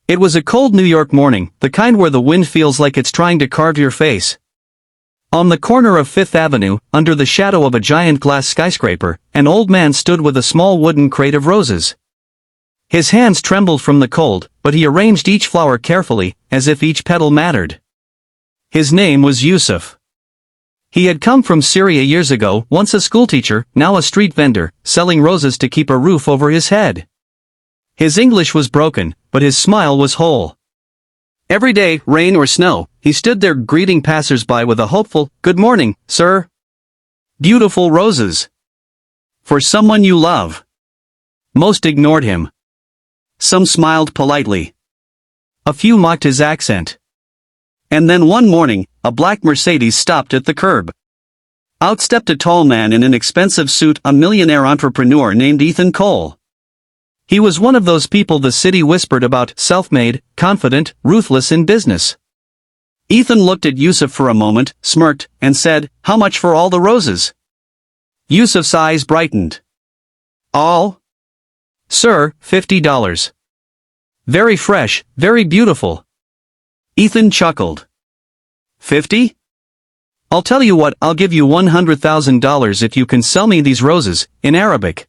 It was a cold New York morning, the kind where the wind feels like it's trying to carve your face. On the corner of Fifth Avenue, under the shadow of a giant glass skyscraper, an old man stood with a small wooden crate of roses. His hands trembled from the cold, but he arranged each flower carefully, as if each petal mattered. His name was Yusuf. He had come from Syria years ago, once a schoolteacher, now a street vendor, selling roses to keep a roof over his head. His English was broken, but his smile was whole. Every day, rain or snow, he stood there greeting passers-by with a hopeful, "Good morning, sir. Beautiful roses. For someone you love." Most ignored him. Some smiled politely. A few mocked his accent. And then one morning, a black Mercedes stopped at the curb. Out stepped a tall man in an expensive suit, a millionaire entrepreneur named Ethan Cole. He was one of those people the city whispered about, self-made, confident, ruthless in business. Ethan looked at Yusuf for a moment, smirked, and said, "How much for all the roses?" Yusuf's eyes brightened. "All? Sir, $50. Very fresh, very beautiful." Ethan chuckled. 50? I'll tell you what, I'll give you $100,000 if you can sell me these roses, in Arabic.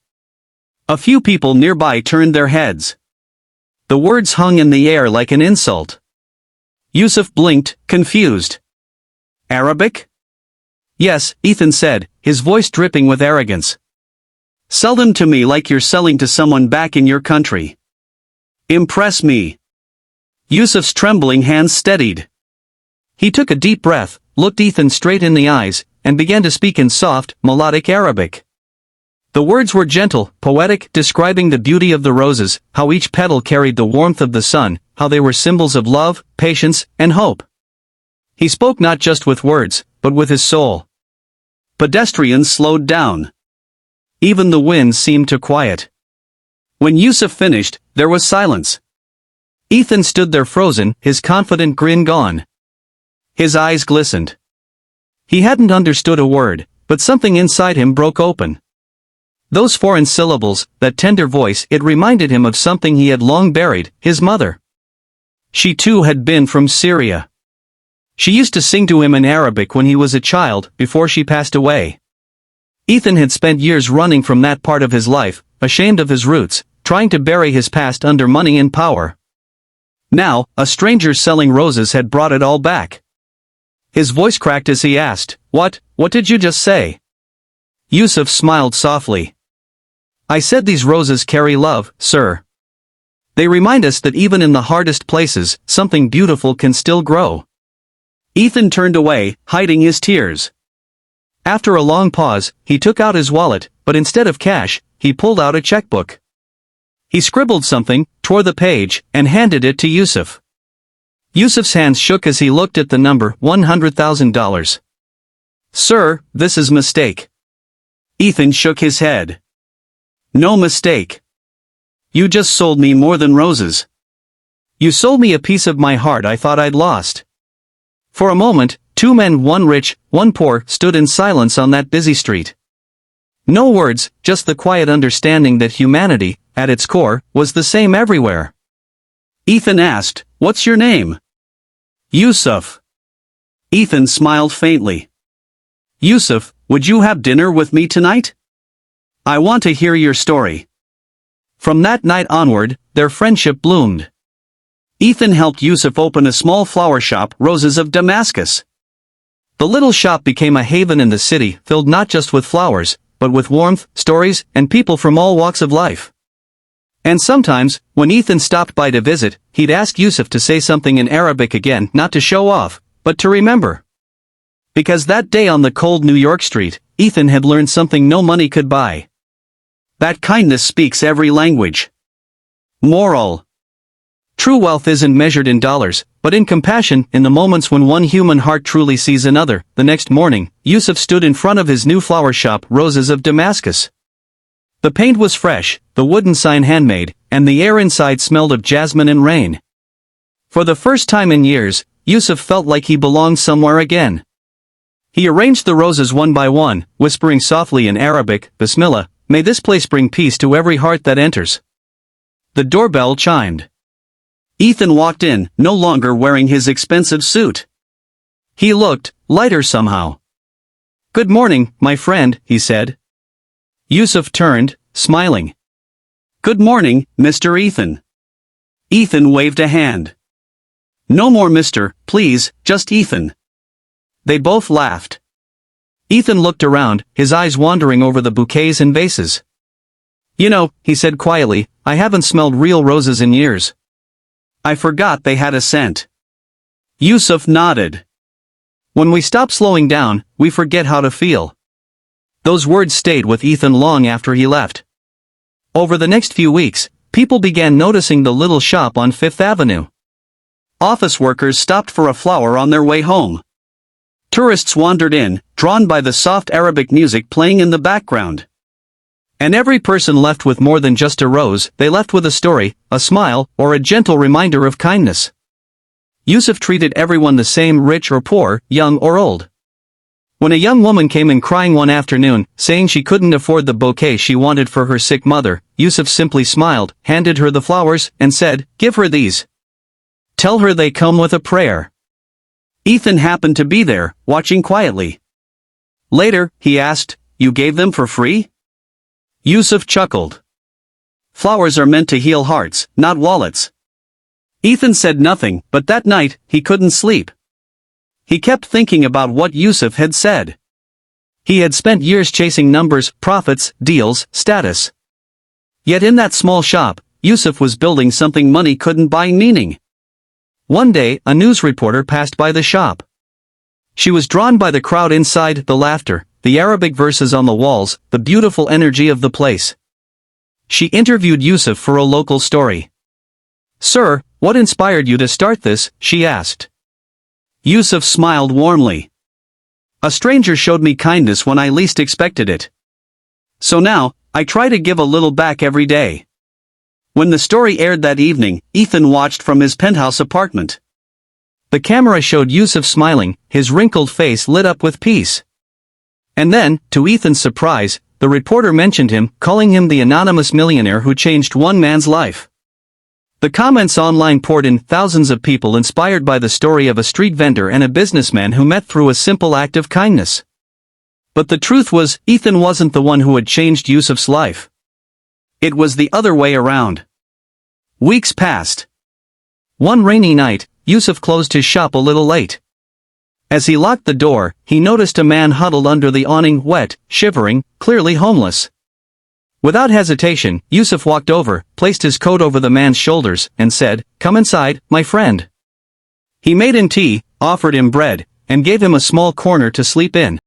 A few people nearby turned their heads. The words hung in the air like an insult. Yusuf blinked, confused. Arabic? Yes, Ethan said, his voice dripping with arrogance. Sell them to me like you're selling to someone back in your country. Impress me. Yusuf's trembling hands steadied. He took a deep breath, looked Ethan straight in the eyes, and began to speak in soft, melodic Arabic. The words were gentle, poetic, describing the beauty of the roses, how each petal carried the warmth of the sun, how they were symbols of love, patience, and hope. He spoke not just with words, but with his soul. Pedestrians slowed down. Even the wind seemed to quiet. When Yusuf finished, there was silence. Ethan stood there frozen, his confident grin gone. His eyes glistened. He hadn't understood a word, but something inside him broke open. Those foreign syllables, that tender voice, it reminded him of something he had long buried, his mother. She too had been from Syria. She used to sing to him in Arabic when he was a child, before she passed away. Ethan had spent years running from that part of his life, ashamed of his roots, trying to bury his past under money and power. Now, a stranger selling roses had brought it all back. His voice cracked as he asked, What did you just say?" Yusuf smiled softly. "I said these roses carry love, sir. They remind us that even in the hardest places, something beautiful can still grow." Ethan turned away, hiding his tears. After a long pause, he took out his wallet, but instead of cash, he pulled out a checkbook. He scribbled something, tore the page, and handed it to Yusuf. Yusuf's hands shook as he looked at the number, $100,000. "Sir, this is mistake." Ethan shook his head. "No mistake. You just sold me more than roses. You sold me a piece of my heart I thought I'd lost." For a moment, two men, one rich, one poor, stood in silence on that busy street. No words, just the quiet understanding that humanity, at its core, was the same everywhere. Ethan asked, "What's your name?" "Yusuf." Ethan smiled faintly. "Yusuf, would you have dinner with me tonight? I want to hear your story." From that night onward, their friendship bloomed. Ethan helped Yusuf open a small flower shop, Roses of Damascus. The little shop became a haven in the city, filled not just with flowers, but with warmth, stories, and people from all walks of life. And sometimes, when Ethan stopped by to visit, he'd ask Yusuf to say something in Arabic again, not to show off, but to remember. Because that day on the cold New York street, Ethan had learned something no money could buy. That kindness speaks every language. Moral. True wealth isn't measured in dollars, but in compassion, in the moments when one human heart truly sees another. The next morning, Yusuf stood in front of his new flower shop, Roses of Damascus. The paint was fresh, the wooden sign handmade, and the air inside smelled of jasmine and rain. For the first time in years, Yusuf felt like he belonged somewhere again. He arranged the roses one by one, whispering softly in Arabic, Bismillah, may this place bring peace to every heart that enters. The doorbell chimed. Ethan walked in, no longer wearing his expensive suit. He looked lighter somehow. "Good morning, my friend," he said. Yusuf turned, smiling. "Good morning, Mr. Ethan." Ethan waved a hand. "No more Mr., please, just Ethan." They both laughed. Ethan looked around, his eyes wandering over the bouquets and vases. "You know," he said quietly, "I haven't smelled real roses in years. I forgot they had a scent." Yusuf nodded. "When we stop slowing down, we forget how to feel." Those words stayed with Ethan long after he left. Over the next few weeks, people began noticing the little shop on Fifth Avenue. Office workers stopped for a flower on their way home. Tourists wandered in, drawn by the soft Arabic music playing in the background. And every person left with more than just a rose, they left with a story, a smile, or a gentle reminder of kindness. Yusuf treated everyone the same, rich or poor, young or old. When a young woman came in crying one afternoon, saying she couldn't afford the bouquet she wanted for her sick mother, Yusuf simply smiled, handed her the flowers, and said, "Give her these. Tell her they come with a prayer." Ethan happened to be there, watching quietly. Later, he asked, "You gave them for free?" Yusuf chuckled. "Flowers are meant to heal hearts, not wallets." Ethan said nothing, but that night, he couldn't sleep. He kept thinking about what Yusuf had said. He had spent years chasing numbers, profits, deals, status. Yet in that small shop, Yusuf was building something money couldn't buy: meaning. One day, a news reporter passed by the shop. She was drawn by the crowd inside, the laughter, the Arabic verses on the walls, the beautiful energy of the place. She interviewed Yusuf for a local story. "Sir, what inspired you to start this?" she asked. Yusuf smiled warmly. "A stranger showed me kindness when I least expected it. So now, I try to give a little back every day." When the story aired that evening, Ethan watched from his penthouse apartment. The camera showed Yusuf smiling, his wrinkled face lit up with peace. And then, to Ethan's surprise, the reporter mentioned him, calling him the anonymous millionaire who changed one man's life. The comments online poured in, thousands of people inspired by the story of a street vendor and a businessman who met through a simple act of kindness. But the truth was, Ethan wasn't the one who had changed Yusuf's life. It was the other way around. Weeks passed. One rainy night, Yusuf closed his shop a little late. As he locked the door, he noticed a man huddled under the awning, wet, shivering, clearly homeless. Without hesitation, Yusuf walked over, placed his coat over the man's shoulders, and said, "Come inside, my friend." He made him tea, offered him bread, and gave him a small corner to sleep in.